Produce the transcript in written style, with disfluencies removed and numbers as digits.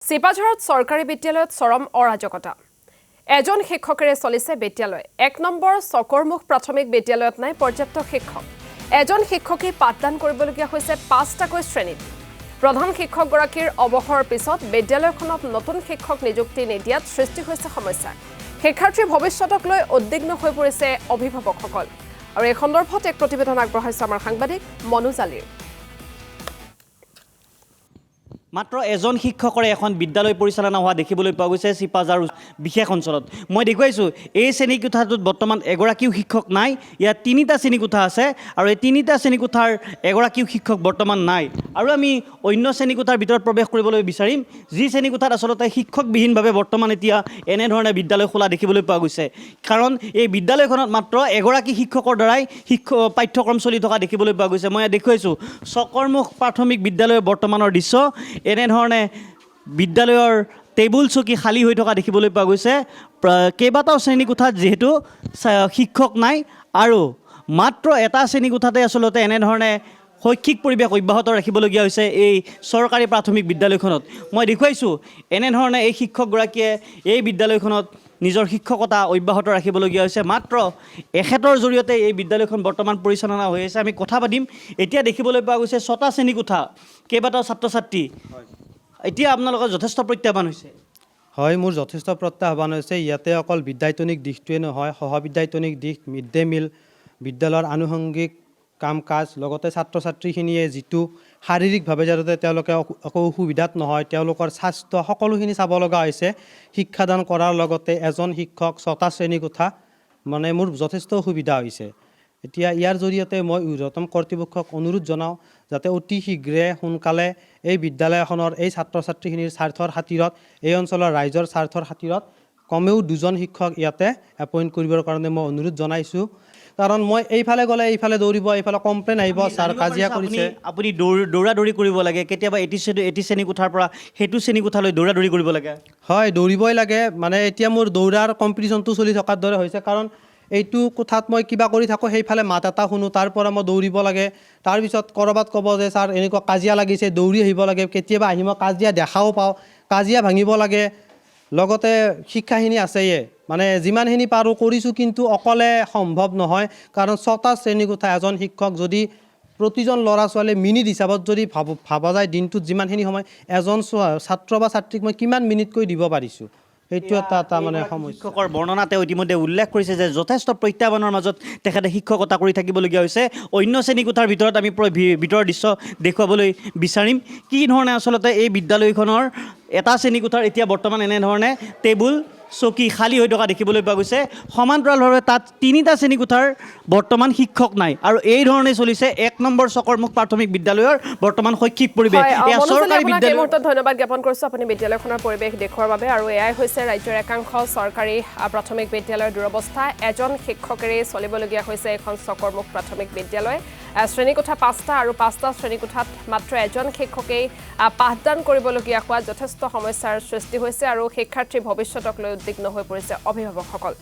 চিপাঝাৰত চৰকাৰী বিদ্যালয়ত চৰম অৰাজকতা এজন শিক্ষকেৰে চলিছে বিদ্যালয় ১ নম্বৰ চকৰমুখ প্ৰাথমিক বিদ্যালয়ত নাই পৰ্যাপ্ত শিক্ষক এজন শিক্ষকে পাঠদান কৰিবলগীয়া হৈছে ৫টাকৈ শ্ৰেণীত প্ৰধান শিক্ষকগৰাকীৰ অৱসৰৰ পিছত বিদ্যালয়খনত নতুন শিক্ষক নিযুক্তি নিদিয়াত সৃষ্টি হৈছে সমস্যা শিক্ষাৰ্থীৰ ভৱিষ্যতক লৈ উদ্বিগ্ন হৈ পৰিছে অভিভাৱকসকল আৰু এই সন্দৰ্ভত এক প্ৰতিবেদন আগবঢ়াইছে আমাৰ সাংবাদিক মনোজ আলীৰ মাত্ৰ এজন শিক্ষকৰে এখন বিদ্যালয় পৰিচালনা হোৱা দেখিবলৈ পোৱা গৈছে চিপাঝাৰ বিশেষ অঞ্চলত মই দেখুৱাইছোঁ এই শ্ৰেণীকোঠাটোত বৰ্তমান এগৰাকীও শিক্ষক নাই ইয়াত তিনিটা শ্ৰেণীকোঠা আছে আৰু এই তিনিটা শ্ৰেণীকোঠাৰ এগৰাকীও শিক্ষক বৰ্তমান নাই আৰু আমি অন্য শ্ৰেণীকোঠাৰ ভিতৰত প্ৰৱেশ কৰিবলৈ বিচাৰিম যি শ্ৰেণীকোঠাত আচলতে শিক্ষকবিহীনভাৱে বৰ্তমান এতিয়া এনেধৰণে বিদ্যালয় খোলা দেখিবলৈ পোৱা গৈছে কাৰণ এই বিদ্যালয়খনত মাত্ৰ এগৰাকী শিক্ষকৰ দ্বাৰাই পাঠ্যক্ৰম চলি থকা দেখিবলৈ পোৱা গৈছে মই দেখুৱাইছোঁ চকৰমুখ প্ৰাথমিক বিদ্যালয়ৰ বৰ্তমানৰ দৃশ্য এনেধৰণে বিদ্যালয়ৰ টেবুল চকী খালী হৈ থকা দেখিবলৈ পোৱা গৈছে কেইবাটাও শ্ৰেণীকোঠাত যিহেতু শিক্ষক নাই আৰু মাত্ৰ এটা শ্ৰেণীকোঠাতে আচলতে এনেধৰণে শৈক্ষিক পৰিৱেশ অব্যাহত ৰাখিবলগীয়া হৈছে এই চৰকাৰী প্ৰাথমিক বিদ্যালয়খনত মই দেখুৱাইছোঁ এনেধৰণে এই শিক্ষকগৰাকীয়ে এই বিদ্যালয়খনত নিজৰ শিক্ষকতা অব্যাহত ৰাখিবলগীয়া হৈছে মাত্ৰ এখেতৰ জৰিয়তে এই বিদ্যালয়খন বৰ্তমান পৰিচালনা হৈ আছে আমি কথা পাতিম এতিয়া দেখিবলৈ পোৱা গৈছে ৬টা শ্ৰেণীকোঠা কেইবাটাও ছাত্ৰ ছাত্ৰী এতিয়া আপোনালোকৰ যথেষ্ট প্ৰত্যাহ্বান হৈছে হয় মোৰ যথেষ্ট প্ৰত্যাহ্বান হৈছে ইয়াতে অকল বিদ্যায়তনিক দিশটোৱে নহয় সহবিদ্যায়তনিক দিশ মিড ডে মিল বিদ্যালয়ৰ আনুষংগিক কাম কাজ লগতে ছাত্ৰ ছাত্ৰীখিনিয়ে যিটো শাৰীৰিকভাৱে যাতে তেওঁলোকে একো অসুবিধাত নহয় তেওঁলোকৰ স্বাস্থ্য সকলোখিনি চাব লগা হৈছে শিক্ষাদান কৰাৰ লগতে এজন শিক্ষক ৬টা শ্ৰেণীকোঠা মানে মোৰ যথেষ্ট অসুবিধা হৈছে এতিয়া ইয়াৰ জৰিয়তে মই ঊৰ্ধ্বতম কৰ্তৃপক্ষক অনুৰোধ জনাওঁ যাতে অতি শীঘ্ৰে সোনকালে এই বিদ্যালয়খনৰ এই ছাত্ৰ ছাত্ৰীখিনিৰ স্বাৰ্থৰ খাতিৰত এই অঞ্চলৰ ৰাইজৰ স্বাৰ্থৰ খাতিৰত কমেও ২জন শিক্ষক ইয়াতে এপইণ্ট কৰিবৰ কাৰণে মই অনুৰোধ জনাইছোঁ কাৰণ মই এইফালে গ'লে এইফালে দৌৰিব এইফালে কমপ্লেইন আহিব ছাৰ কাজিয়া কৰিছে আপুনি দৌৰা দৌৰি কৰিব লাগে কেতিয়াবা এটি শ্ৰেণীকোঠাৰ পৰা সেইটো শ্ৰেণীকোঠালৈ দৌৰা দৌৰি কৰিব লাগে হয় দৌৰিবই লাগে মানে এতিয়া মোৰ দৌৰাৰ কম্পিটিশ্যনটো চলি থকাৰ দৰে হৈছে কাৰণ এইটো কোঠাত মই কিবা কৰি থাকোঁ সেইফালে মাত এটা শুনোঁ তাৰ পৰা মই দৌৰিব লাগে তাৰপিছত ক'ৰবাত ক'ব যে ছাৰ এনেকুৱা কাজিয়া লাগিছে দৌৰি আহিব লাগে কেতিয়াবা আহি মই কাজিয়া দেখাও পাওঁ কাজিয়া ভাঙিব লাগে লগতে শিক্ষাখিনি আছেয়ে মানে যিমানখিনি পাৰোঁ কৰিছোঁ কিন্তু অকলে সম্ভৱ নহয় কাৰণ ৬টা শ্ৰেণীকোঠা এজন শিক্ষক যদি প্ৰতিজন ল'ৰা ছোৱালীয়ে মিনিট হিচাপত যদি ভাবা যায় দিনটোত যিমানখিনি সময় এজন ছাত্ৰ বা ছাত্ৰীক মই কিমান মিনিটকৈ দিব পাৰিছোঁ সেইটো এটা মানে সমস্যা শিক্ষকৰ বৰ্ণনা তেওঁ ইতিমধ্যে উল্লেখ কৰিছে যে যথেষ্ট প্ৰত্যাহ্বানৰ মাজত তেখেতে শিক্ষকতা কৰি থাকিবলগীয়া হৈছে অন্য শ্ৰেণীকোঠাৰ ভিতৰত আমি ভিতৰৰ দৃশ্য দেখুৱাবলৈ বিচাৰিম কি ধৰণে আচলতে এই বিদ্যালয়খনৰ এটা শ্ৰেণীকোঠাৰ এতিয়া বৰ্তমান এনেধৰণে টেবুল চকী খালী হৈ থকা দেখিবলৈ পোৱা গৈছে সমান্তৰালভাৱে তাত তিনিটা শ্ৰেণীকোঠাৰ বৰ্তমান শিক্ষক নাই আৰু এই ধৰণে চলিছে ১ নম্বৰ চকৰমুখ প্ৰাথমিক বিদ্যালয়ৰ বৰ্তমান শৈক্ষিক পৰিৱেশ এয়া চৰকাৰী বিদ্যালয় মুহূৰ্তত ধন্যবাদ জ্ঞাপন কৰিছোঁ আপুনি বিদ্যালয়খনৰ পৰিৱেশ দেখুৱাৰ বাবে আৰু এয়াই হৈছে ৰাজ্যৰ একাংশ চৰকাৰী প্ৰাথমিক বিদ্যালয়ৰ দুৰৱস্থা এজন শিক্ষকেৰে চলিবলগীয়া হৈছে এখন চকৰমুখ প্ৰাথমিক বিদ্যালয় শ্ৰেণীকোঠা ৫টা আৰু ৫টা শ্ৰেণীকোঠাত মাত্ৰ এজন শিক্ষকেই পাঠদান কৰিবলগীয়া হোৱা যথেষ্ট সমস্যাৰ সৃষ্টি হৈছে আৰু শিক্ষাৰ্থীৰ ভৱিষ্যতক লৈ উদ্বিগ্ন হৈ পৰিছে অভিভাৱকসকল